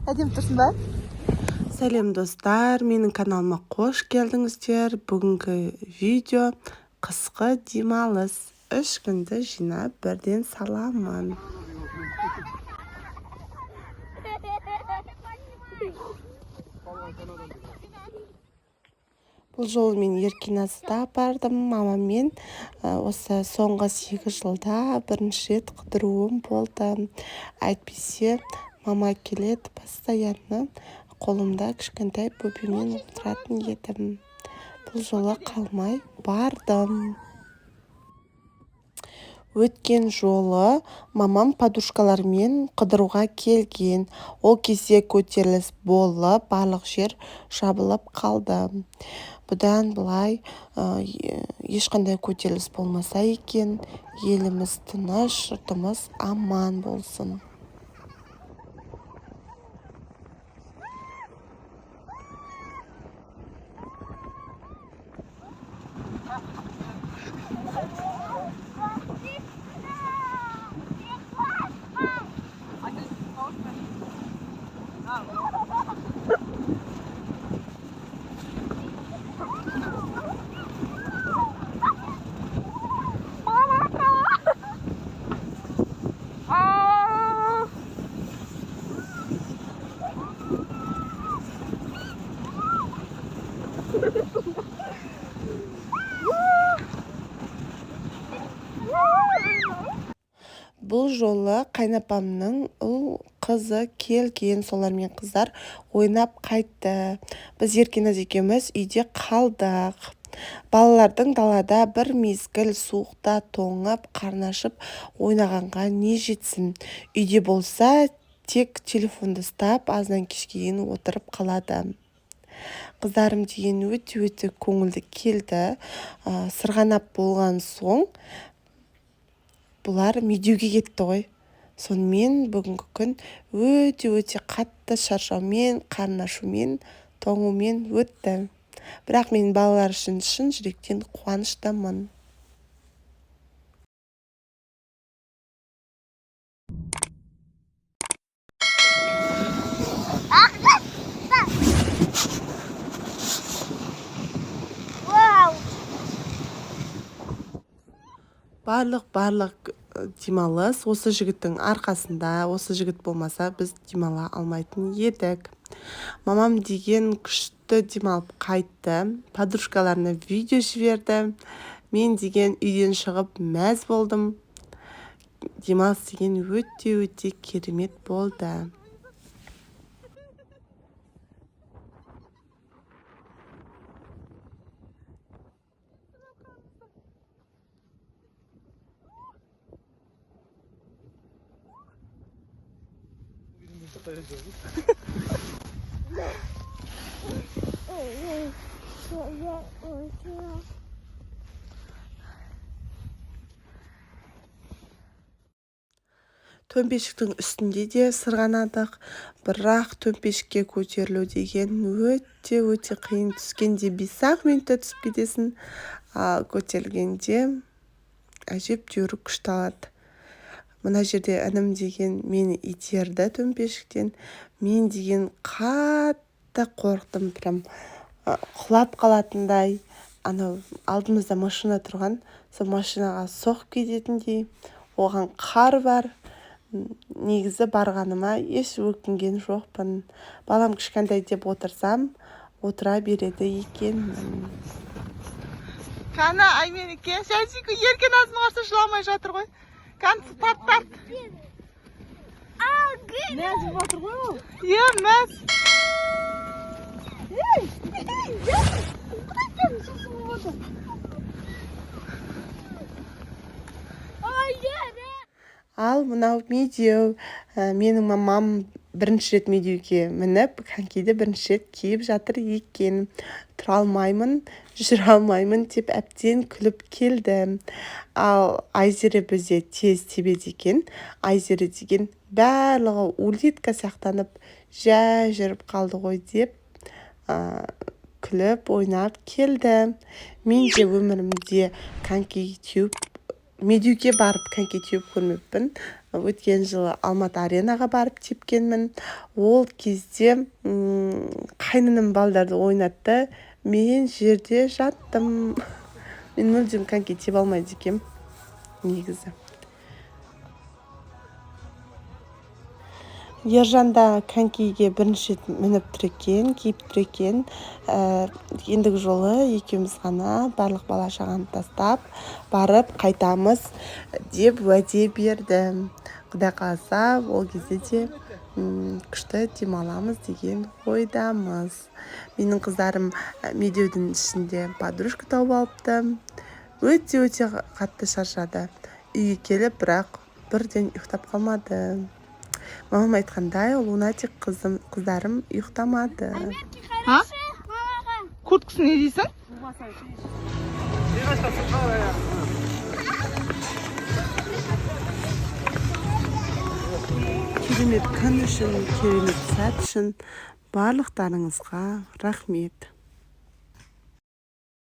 Әдем тұрсын ба? Сәлем достар, менің каналыма қош келдіңіздер. Бүгінгі видео қысқы демалыс. 3 күнді жинап бірден саламын. Бұл жолы мен Еркиназда бардым. Мамамен осы соңғы 8 жылда бірінші рет қыдыруым болды. Әйтпесе мама келеді постоянно. Қолымда кішкентай бөбемен отыратын едім. Бұл жолы қалмай бардым. Өткен жолы мамам подушкалармен қыдыруға келген. Ол кезде көтеріліс болып, барлық жер жабылып қалды. Бұдан былай ешқандай көтеріліс болмаса екен, еліміз тыныш, жұртымыз аман болсын. Бұл жолы қайнапамның ұл қызы келген, солармен қыздар ойнап қайтты. Біз Еркиназ екеуміз үйде қалдық. Балалардың далада бір мезгіл суықта тоңып, қарны ашып ойнағанға не жетсін. Үйде болса, тек телефонды ұстап, аздан кешке дейін отырып қалады. Қыздарым деген өте көңілді келді. Сырғанап болған соң бұлар медеуге кетті ғой. Сонымен бүгінгі күн өте қатты шаршаумен, қарны ашумен, тоңумен өтті. Бірақ мен балалар үшін шын жүректен қуаныштымын. Барлық демалыс осы жігіттің арқасында. Осы жігіт болмаса біз демала алмайтын едік. Мамам деген күшті демалып қайтты. Подружкаларына видео жіберді. Мен деген үйден шығып мәз болдым. Демалыс деген өте керемет болды. Төмпешіктің үстінде де сырғанадық, бірақ төмпешікке көтерілу деген өте қиын. Түскенде 5-ақ минутта түсіп кетесің, ал көтерілгенде әжептәуір күшті алады. Мына жерде інім деген мені итерді төмпешіктен. Мен деген қатты қорықтым, прям құлап қалатындай. Анау алдымызда машина тұрған, сол машинаға соғып кететіндей. Оған қар бар. Негізі барғаныма еш өкінген жоқпын. Балам кішкентай деп отырсам, отыра береді екен. Кәні Айменеке, сәлсейкі Еркиназның қарсы жыламай жатыр ғой. Кәні тарт. Мәз жатыр ғой ол? Е, мәз. Ал мынау медеу. Менің мамам бірінші рет медеуге мініп, конькиді бірінші рет киіп жатыр екен. Тұра алмаймын, жүре алмаймын деп әбден күліп келді. Ал Айзере бізде тез тебеді екен. Айзере деген барлығы улитка сияқтанып, жай жүріп қалды ғой деп күліп ойнап келді. Мен де өмірімде коньки теуіп медеуге барып коньки теуіп көрмеппін. Өткен жылы Алматы аренаға барып тепкенмін. Ол кезде қайнының балдарды ойнатты. Мен жерде жаттым. Мен мүлдем коньки теп алмайды екем негізі. Ержан да конькиге бірінші рет мініп тұр екен, киіп тұр екен. Ендігі жолы екеуміз ғана барлық бала шағаны тастап барып қайтамыз деп уәде берді. Құдай қаласа ол кезде де күшті демаламыз деген ойдамыз. Менің қыздарым медеудің ішінде подружка тауып алыпты. Өте қатты шаршады. Үйге келіп, бірақ бірден ұйықтап қалмады. Мамам айтқандай, лунатик қыздарым ұйықтамады. Kurtkası ne diyorsun? Керемет күн үшін, керемет сәт үшін барлықтарыңызға рахмет.